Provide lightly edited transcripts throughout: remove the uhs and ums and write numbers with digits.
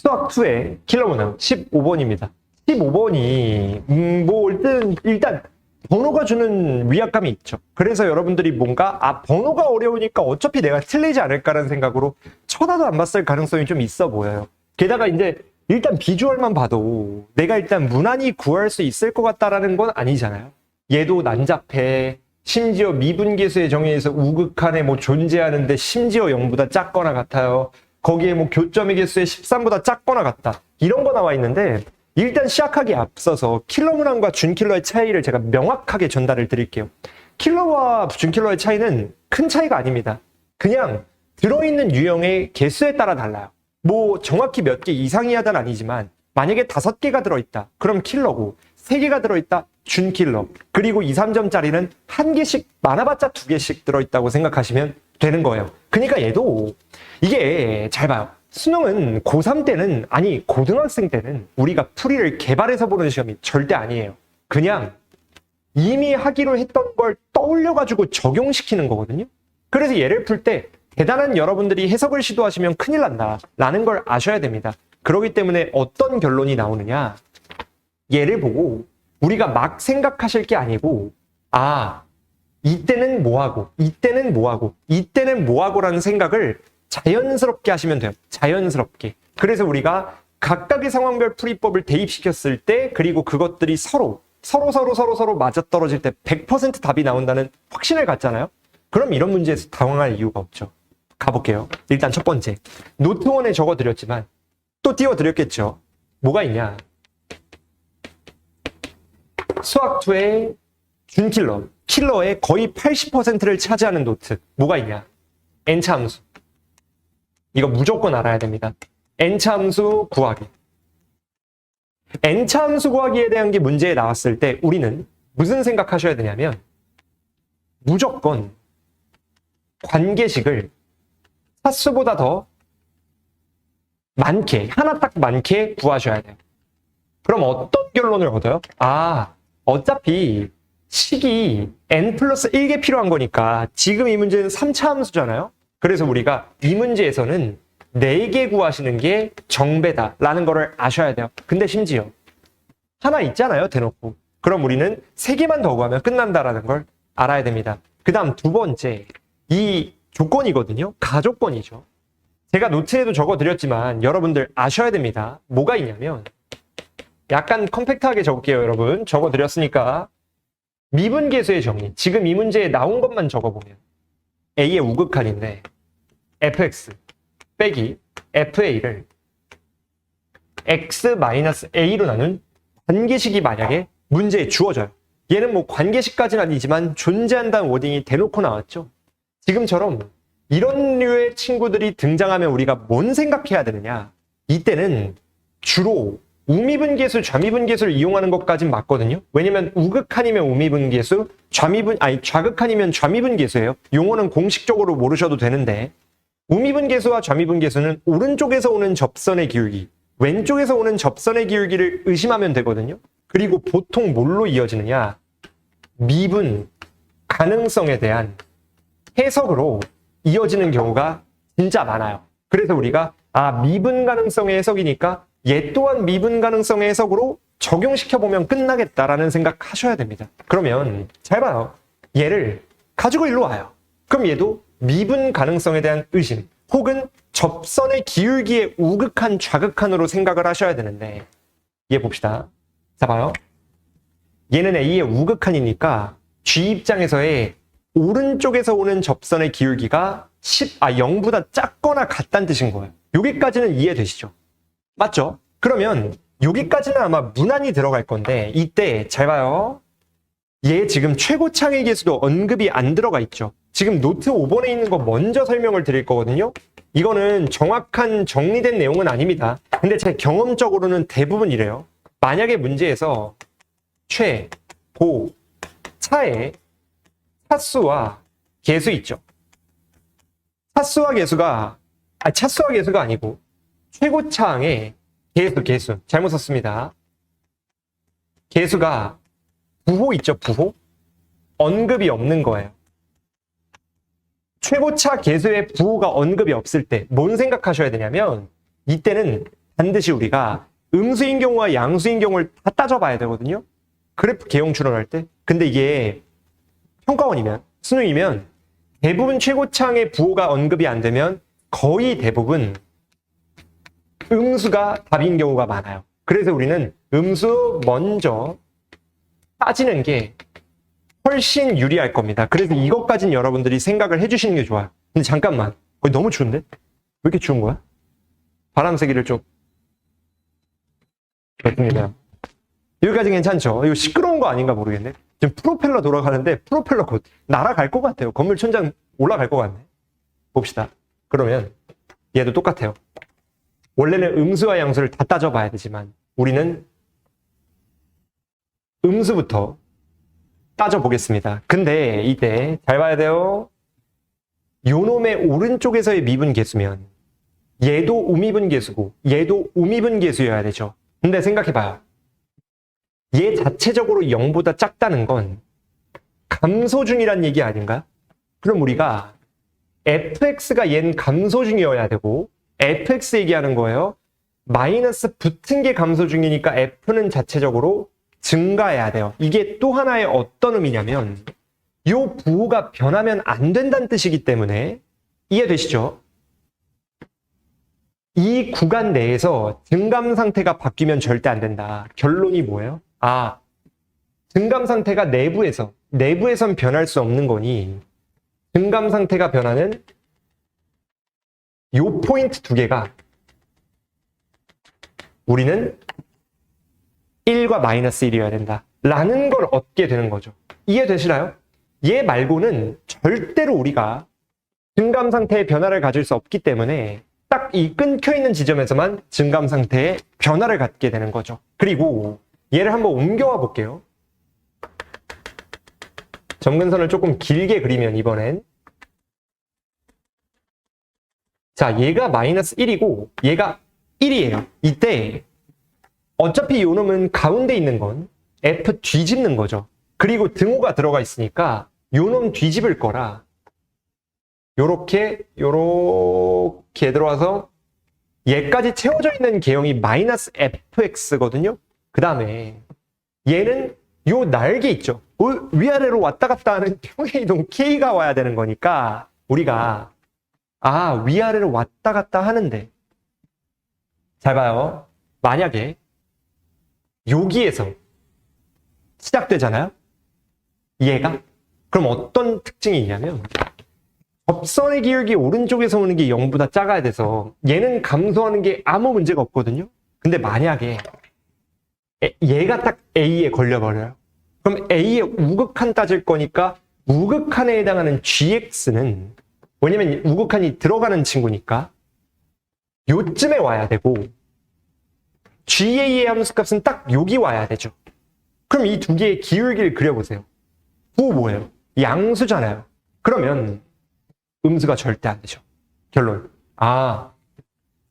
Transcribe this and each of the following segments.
수학 2의 킬러 문항 15번입니다. 15번이 일단 번호가 주는 위압감이 있죠. 그래서 여러분들이 뭔가 번호가 어려우니까 어차피 내가 틀리지 않을까라는 생각으로 쳐다도 안 봤을 가능성이 좀 있어 보여요. 게다가 이제 일단 비주얼만 봐도 내가 일단 무난히 구할 수 있을 것 같다라는 건 아니잖아요. 얘도 난잡해. 심지어 미분계수의 정의에서 우극한에 존재하는데 심지어 0보다 작거나 같아요. 거기에 교점의 개수의 13보다 작거나 같다. 이런 거 나와 있는데 일단 시작하기 앞서서 킬러 문항과 준킬러의 차이를 제가 명확하게 전달을 드릴게요. 킬러와 준킬러의 차이는 큰 차이가 아닙니다. 그냥 들어있는 유형의 개수에 따라 달라요. 정확히 몇 개 이상이야는 아니지만 만약에 5개가 들어있다. 그럼 킬러고 3개가 들어있다. 준킬러. 그리고 2, 3점짜리는 1개씩 많아봤자 2개씩 들어있다고 생각하시면 되는 거예요. 그러니까 얘도 이게 잘 봐요. 수능은 고3 때는 고등학생 때는 우리가 풀이를 개발해서 보는 시험이 절대 아니에요. 그냥 이미 하기로 했던 걸 떠올려가지고 적용시키는 거거든요. 그래서 얘를 풀 때 대단한 여러분들이 해석을 시도하시면 큰일 난다 라는 걸 아셔야 됩니다. 그렇기 때문에 어떤 결론이 나오느냐, 얘를 보고 우리가 막 생각하실 게 아니고 이때는 뭐하고 이때는 뭐하고 이때는 뭐하고라는 생각을 자연스럽게 하시면 돼요. 자연스럽게. 그래서 우리가 각각의 상황별 풀이법을 대입시켰을 때, 그리고 그것들이 서로 맞아떨어질 때 100% 답이 나온다는 확신을 갖잖아요. 그럼 이런 문제에서 당황할 이유가 없죠. 가볼게요. 일단 첫 번째, 노트1에 적어드렸지만 또 띄워드렸겠죠. 뭐가 있냐, 수학2의 준킬러, 킬러의 거의 80%를 차지하는 노트 뭐가 있냐, n차 함수. 이거 무조건 알아야 됩니다. n차 함수 구하기. n차 함수 구하기에 대한 게 문제에 나왔을 때 우리는 무슨 생각하셔야 되냐면 무조건 관계식을 차수보다 더 많게, 하나 딱 많게 구하셔야 돼요. 그럼 어떤 결론을 얻어요? 어차피 식이 n 플러스 1개 필요한 거니까 지금 이 문제는 3차 함수잖아요. 그래서 우리가 이 문제에서는 4개 구하시는 게 정배다라는 거를 아셔야 돼요. 근데 심지어 하나 있잖아요, 대놓고. 그럼 우리는 3개만 더 구하면 끝난다라는 걸 알아야 됩니다. 그 다음 두 번째, 이 조건이거든요. 가조건이죠. 제가 노트에도 적어드렸지만 여러분들 아셔야 됩니다. 뭐가 있냐면, 약간 컴팩트하게 적을게요, 여러분. 적어드렸으니까. 미분계수의 정의. 지금 이 문제에 나온 것만 적어보면 A의 우극한인데 fx 빼기 fa를 x-a로 나눈 관계식이 만약에 문제에 주어져요. 얘는 관계식까지는 아니지만 존재한다는 워딩이 대놓고 나왔죠. 지금처럼 이런 류의 친구들이 등장하면 우리가 뭔 생각해야 되느냐, 이때는 주로 우미분계수, 좌미분계수를 이용하는 것까진 맞거든요. 왜냐면 우극한이면 우미분계수, 좌극한이면 좌미분계수예요. 용어는 공식적으로 모르셔도 되는데, 우미분계수와 좌미분계수는 오른쪽에서 오는 접선의 기울기, 왼쪽에서 오는 접선의 기울기를 의심하면 되거든요. 그리고 보통 뭘로 이어지느냐, 미분 가능성에 대한 해석으로 이어지는 경우가 진짜 많아요. 그래서 우리가 미분 가능성의 해석이니까 얘 또한 미분 가능성의 해석으로 적용시켜보면 끝나겠다라는 생각 하셔야 됩니다. 그러면 잘 봐요. 얘를 가지고 일로 와요. 그럼 얘도 미분 가능성에 대한 의심 혹은 접선의 기울기의 우극한, 좌극한으로 생각을 하셔야 되는데, 얘 봅시다. 자, 봐요. 얘는 A의 우극한이니까 G 입장에서의 오른쪽에서 오는 접선의 기울기가 0보다 작거나 같다는 뜻인 거예요. 여기까지는 이해되시죠? 맞죠? 그러면 여기까지는 아마 무난히 들어갈 건데, 이때 잘 봐요. 얘 지금 최고창의 계수도 언급이 안 들어가 있죠. 지금 노트 5번에 있는 거 먼저 설명을 드릴 거거든요. 이거는 정확한 정리된 내용은 아닙니다. 근데 제 경험적으로는 대부분 이래요. 만약에 문제에서 최, 고, 차의 차수와 계수 있죠. 차수와 계수가 아니고 최고차항의 계수 잘못 썼습니다. 계수가 부호 있죠, 부호? 언급이 없는 거예요. 최고차 계수의 부호가 언급이 없을 때 뭔 생각하셔야 되냐면, 이때는 반드시 우리가 음수인 경우와 양수인 경우를 다 따져봐야 되거든요. 그래프 개형 추론할 때. 근데 이게 평가원이면, 수능이면 대부분 최고창의 부호가 언급이 안 되면 거의 대부분 음수가 답인 경우가 많아요. 그래서 우리는 음수 먼저 따지는 게 훨씬 유리할 겁니다. 그래서 이것까지는 여러분들이 생각을 해주시는 게 좋아요. 근데 잠깐만, 너무 추운데? 왜 이렇게 추운 거야? 바람 세기를 좀. 그렇습니다. 여기까지 괜찮죠? 이거 시끄러운 거 아닌가 모르겠네. 지금 프로펠러 돌아가는데 프로펠러 곧 날아갈 것 같아요. 건물 천장 올라갈 것 같네. 봅시다. 그러면 얘도 똑같아요. 원래는 음수와 양수를 다 따져봐야 되지만 우리는 음수부터 따져보겠습니다. 근데 이때 잘 봐야 돼요. 요놈의 오른쪽에서의 미분 계수면 얘도 우미분 계수고 얘도 우미분 계수여야 되죠. 근데 생각해봐요. 얘 자체적으로 0보다 작다는 건 감소중이란 얘기 아닌가요? 그럼 우리가 fx가 얜 감소중이어야 되고 fx 얘기하는 거예요. 마이너스 붙은 게 감소중이니까 f는 자체적으로 증가해야 돼요. 이게 또 하나의 어떤 의미냐면 요 부호가 변하면 안 된다는 뜻이기 때문에 이해되시죠? 이 구간 내에서 증감 상태가 바뀌면 절대 안 된다. 결론이 뭐예요? 증감 상태가 내부에선 변할 수 없는 거니 증감 상태가 변하는 요 포인트 두 개가 우리는 1과 마이너스 1이어야 된다. 라는 걸 얻게 되는 거죠. 이해되시나요? 얘 말고는 절대로 우리가 증감 상태의 변화를 가질 수 없기 때문에 딱 이 끊겨있는 지점에서만 증감 상태의 변화를 갖게 되는 거죠. 그리고 얘를 한번 옮겨와 볼게요. 점근선을 조금 길게 그리면 이번엔 자, 얘가 마이너스 1이고 얘가 1이에요. 이때 어차피 요 놈은 가운데 있는 건 F 뒤집는 거죠. 그리고 등호가 들어가 있으니까 요 놈 뒤집을 거라 요렇게 들어와서 얘까지 채워져 있는 개형이 마이너스 fx거든요. 그 다음에 얘는 요 날개 있죠. 위아래로 왔다 갔다 하는 평행 이동 k가 와야 되는 거니까 우리가 위아래로 왔다 갔다 하는데 잘 봐요. 만약에 여기에서 시작되잖아요. 얘가 그럼 어떤 특징이 있냐면 접선의 기울기 오른쪽에서 오는 게 0보다 작아야 돼서 얘는 감소하는 게 아무 문제가 없거든요. 근데 만약에 얘가 딱 A에 걸려버려요. 그럼 A의 우극한 따질 거니까 우극한에 해당하는 GX는 왜냐면 우극한이 들어가는 친구니까 요쯤에 와야 되고 GA의 함수값은 딱 여기 와야 되죠. 그럼 이 두 개의 기울기를 그려보세요. 부호 뭐예요? 양수잖아요. 그러면 음수가 절대 안 되죠. 결론.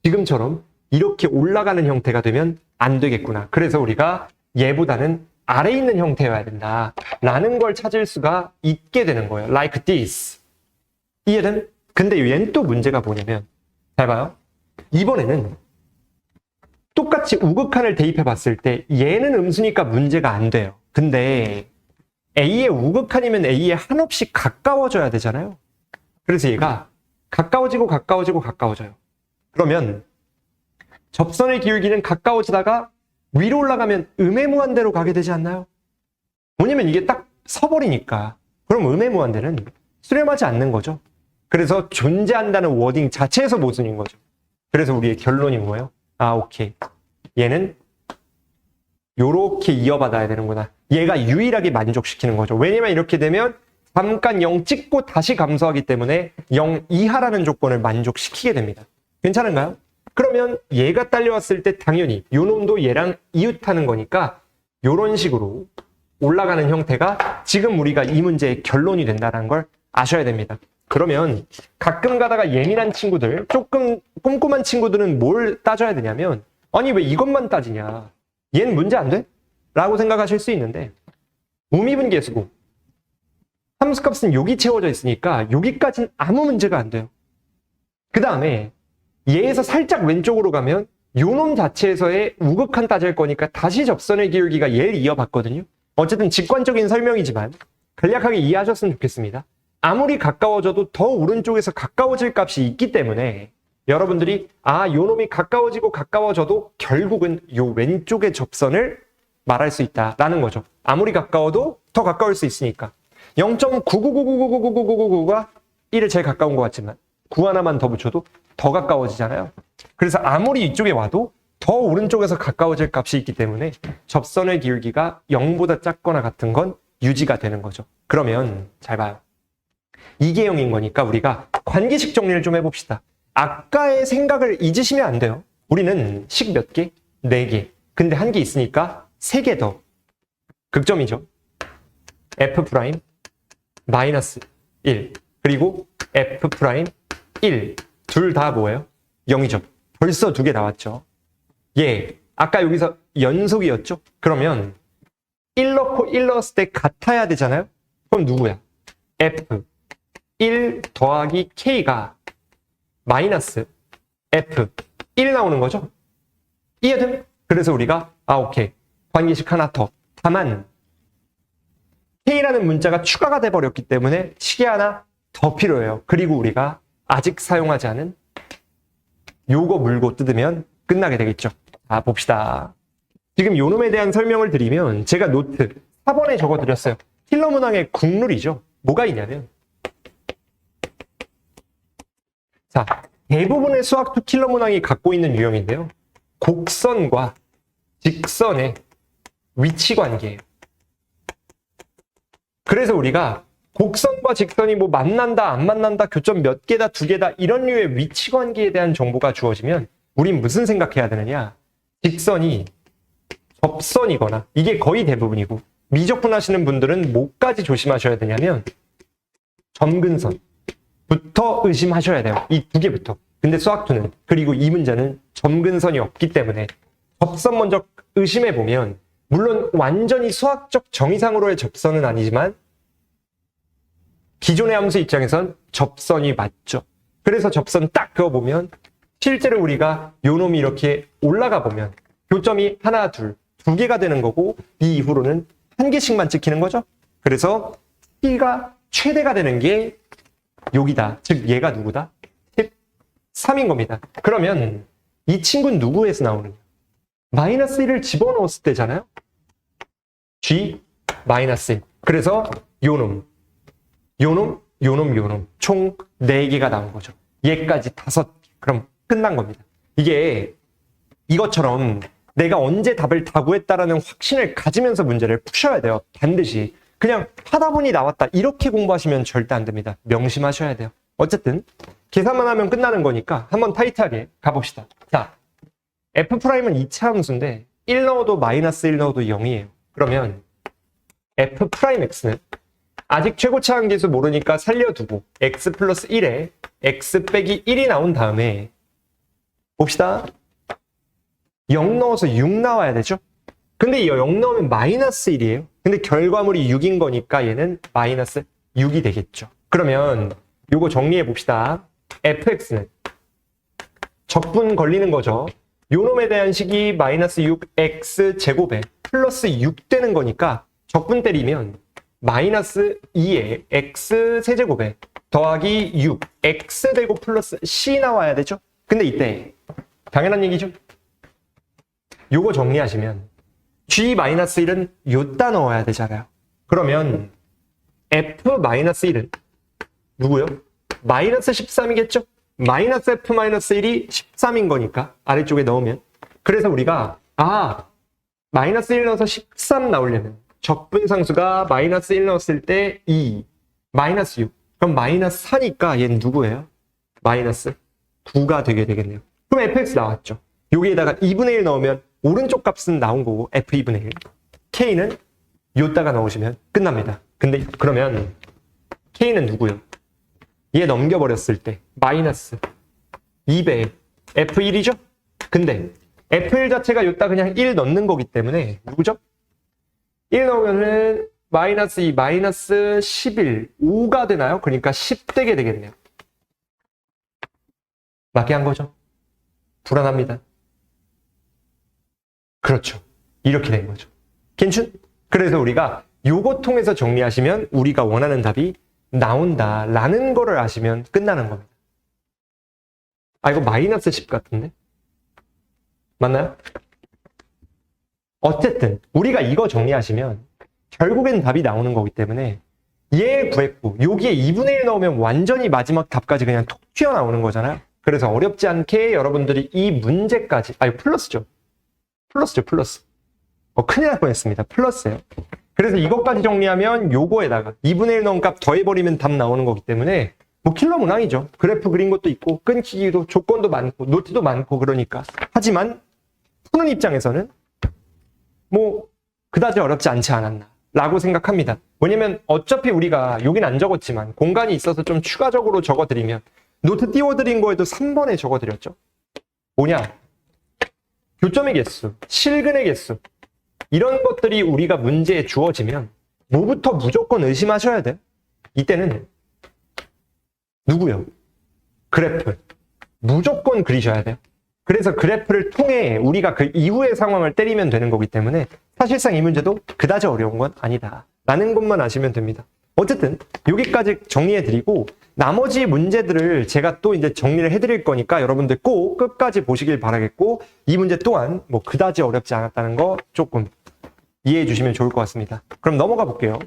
지금처럼 이렇게 올라가는 형태가 되면 안 되겠구나. 그래서 우리가 얘보다는 아래에 있는 형태여야 된다. 라는 걸 찾을 수가 있게 되는 거예요. Like this. 이해된? 근데 얘는 또 문제가 뭐냐면 잘 봐요. 이번에는 똑같이 우극한을 대입해 봤을 때 얘는 음수니까 문제가 안 돼요. 근데 A의 우극한이면 A에 한없이 가까워져야 되잖아요. 그래서 얘가 가까워지고 가까워져요. 그러면 접선의 기울기는 가까워지다가 위로 올라가면 음의 무한대로 가게 되지 않나요? 뭐냐면 이게 딱 서버리니까. 그럼 음의 무한대는 수렴하지 않는 거죠. 그래서 존재한다는 워딩 자체에서 모순인 거죠. 그래서 우리의 결론이 뭐예요? 오케이. 얘는 요렇게 이어받아야 되는구나. 얘가 유일하게 만족시키는 거죠. 왜냐면 이렇게 되면 잠깐 0 찍고 다시 감소하기 때문에 0 이하라는 조건을 만족시키게 됩니다. 괜찮은가요? 그러면 얘가 딸려왔을 때 당연히 요 놈도 얘랑 이웃하는 거니까 요런 식으로 올라가는 형태가 지금 우리가 이 문제의 결론이 된다는 걸 아셔야 됩니다. 그러면 가끔 가다가 예민한 친구들, 조금 꼼꼼한 친구들은 뭘 따져야 되냐면 아니 왜 이것만 따지냐? 얘는 문제 안 돼? 라고 생각하실 수 있는데 우미분계수고 함수값은 여기 채워져 있으니까 여기까지는 아무 문제가 안 돼요. 그 다음에 얘에서 살짝 왼쪽으로 가면 요 놈 자체에서의 우극한 따질 거니까 다시 접선의 기울기가 얘를 이어봤거든요. 어쨌든 직관적인 설명이지만 간략하게 이해하셨으면 좋겠습니다. 아무리 가까워져도 더 오른쪽에서 가까워질 값이 있기 때문에 여러분들이 요 놈이 가까워지고 가까워져도 결국은 요 왼쪽의 접선을 말할 수 있다라는 거죠. 아무리 가까워도 더 가까울 수 있으니까. 0.99999999999가 1에 제일 가까운 것 같지만 9 하나만 더 붙여도 더 가까워지잖아요. 그래서 아무리 이쪽에 와도 더 오른쪽에서 가까워질 값이 있기 때문에 접선의 기울기가 0보다 작거나 같은 건 유지가 되는 거죠. 그러면 잘 봐요. 이게 0인 거니까 우리가 관계식 정리를 좀 해봅시다. 아까의 생각을 잊으시면 안 돼요. 우리는 식 몇 개? 4개. 근데 한 개 있으니까 3개 더. 극점이죠. F' 마이너스 1 그리고 F' 1 둘 다 뭐예요? 0이죠. 벌써 2개 나왔죠. 아까 여기서 연속이었죠? 그러면 1 넣고 1 넣었을 때 같아야 되잖아요? 그럼 누구야? F 1 더하기 K가 마이너스 F 1 나오는 거죠? 이해돼? 그래서 우리가 오케이. 관계식 하나 더. 다만 K라는 문자가 추가가 돼버렸기 때문에 식이 하나 더 필요해요. 그리고 우리가 아직 사용하지 않은 요거 물고 뜯으면 끝나게 되겠죠. 봅시다. 지금 요 놈에 대한 설명을 드리면 제가 노트 4번에 적어드렸어요. 킬러 문항의 국룰이죠. 뭐가 있냐면 대부분의 수학2 킬러 문항이 갖고 있는 유형인데요. 곡선과 직선의 위치 관계예요. 그래서 우리가 곡선과 직선이 뭐 만난다, 안 만난다, 교점 몇 개다, 2개다 이런 류의 위치 관계에 대한 정보가 주어지면 우린 무슨 생각해야 되느냐? 직선이 접선이거나 이게 거의 대부분이고 미적분 하시는 분들은 뭐까지 조심하셔야 되냐면 점근선부터 의심하셔야 돼요. 이 2개부터. 근데 수학2는 그리고 이 문제는 점근선이 없기 때문에 접선 먼저 의심해보면 물론 완전히 수학적 정의상으로의 접선은 아니지만 기존의 함수 입장에선 접선이 맞죠. 그래서 접선 딱 그어보면 실제로 우리가 요 놈이 이렇게 올라가 보면 교점이 하나, 둘, 2개가 되는 거고 이 이후로는 1개씩만 찍히는 거죠. 그래서 T가 최대가 되는 게 여기다. 즉 얘가 누구다? 13인 겁니다. 그러면 이 친구는 누구에서 나오느냐? 마이너스 1을 집어넣었을 때잖아요. G 마이너스 1. 그래서 요놈 총 4개가 나온 거죠. 얘까지 5개. 그럼 끝난 겁니다. 이게 이것처럼 내가 언제 답을 다 구했다라는 확신을 가지면서 문제를 푸셔야 돼요. 반드시. 그냥 하다 보니 나왔다. 이렇게 공부하시면 절대 안 됩니다. 명심하셔야 돼요. 어쨌든 계산만 하면 끝나는 거니까 한번 타이트하게 가봅시다. 자, F'은 2차 함수인데 1 넣어도 마이너스 1 넣어도 0이에요. 그러면 F'X는 아직 최고차 한계수 모르니까 살려두고 x 플러스 1에 x 빼기 1이 나온 다음에 봅시다. 0 넣어서 6 나와야 되죠? 근데 0 넣으면 마이너스 1이에요. 근데 결과물이 6인 거니까 얘는 마이너스 6이 되겠죠. 그러면 요거 정리해 봅시다. fx는 적분 걸리는 거죠. 요 놈에 대한 식이 마이너스 6x 제곱에 플러스 6 되는 거니까 적분 때리면 마이너스 2에 x 세제곱에 더하기 6 x 되고 플러스 c 나와야 되죠? 근데 이때 당연한 얘기죠? 요거 정리하시면 g-1은 요따 넣어야 되잖아요. 그러면 f-1은 누구요? 마이너스 13이겠죠? 마이너스 f-1이 13인 거니까 아래쪽에 넣으면 그래서 우리가 마이너스 1 넣어서 13 나오려면 적분상수가 마이너스 1 넣었을 때 2, 마이너스 6. 그럼 마이너스 4니까 얘는 누구예요? 마이너스 9가 되게 되겠네요. 그럼 fx 나왔죠. 여기에다가 2분의 1 넣으면 오른쪽 값은 나온 거고 f 2분의 1. k는 요따가 넣으시면 끝납니다. 근데 그러면 k는 누구요? 얘 넘겨버렸을 때 마이너스 2배 f1이죠? 근데 f1 자체가 요따 그냥 1 넣는 거기 때문에 누구죠? 1 넣으면은 마이너스 2, 마이너스 11, 5가 되나요? 그러니까 10 되게 되겠네요. 맞게 한 거죠? 불안합니다. 그렇죠. 이렇게 된 거죠. 괜춘? 그래서 우리가 요거 통해서 정리하시면 우리가 원하는 답이 나온다라는 거를 아시면 끝나는 겁니다. 아, 이거 마이너스 10 같은데? 맞나요? 어쨌든 우리가 이거 정리하시면 결국엔 답이 나오는 거기 때문에 얘 구했고 여기에 2분의 1 넣으면 완전히 마지막 답까지 그냥 톡 튀어나오는 거잖아요. 그래서 어렵지 않게 여러분들이 이 문제까지, 플러스죠. 플러스. 큰일 날 뻔했습니다. 플러스예요. 그래서 이것까지 정리하면 요거에다가 2분의 1 넣은 값 더해버리면 답 나오는 거기 때문에 뭐 킬러 문항이죠. 그래프 그린 것도 있고 끊기기도 조건도 많고 노트도 많고 그러니까. 하지만 푸는 입장에서는 뭐 그다지 어렵지 않지 않았나 라고 생각합니다. 왜냐면 어차피 우리가 여긴 안 적었지만 공간이 있어서 좀 추가적으로 적어드리면 노트 띄워드린 거에도 3번에 적어드렸죠. 뭐냐? 교점의 개수, 실근의 개수 이런 것들이 우리가 문제에 주어지면 뭐부터 무조건 의심하셔야 돼요. 이때는 누구요? 그래프. 무조건 그리셔야 돼요. 그래서 그래프를 통해 우리가 그 이후의 상황을 때리면 되는 거기 때문에 사실상 이 문제도 그다지 어려운 건 아니다 라는 것만 아시면 됩니다. 어쨌든 여기까지 정리해드리고 나머지 문제들을 제가 또 이제 정리를 해드릴 거니까 여러분들 꼭 끝까지 보시길 바라겠고 이 문제 또한 뭐 그다지 어렵지 않았다는 거 조금 이해해 주시면 좋을 것 같습니다. 그럼 넘어가 볼게요.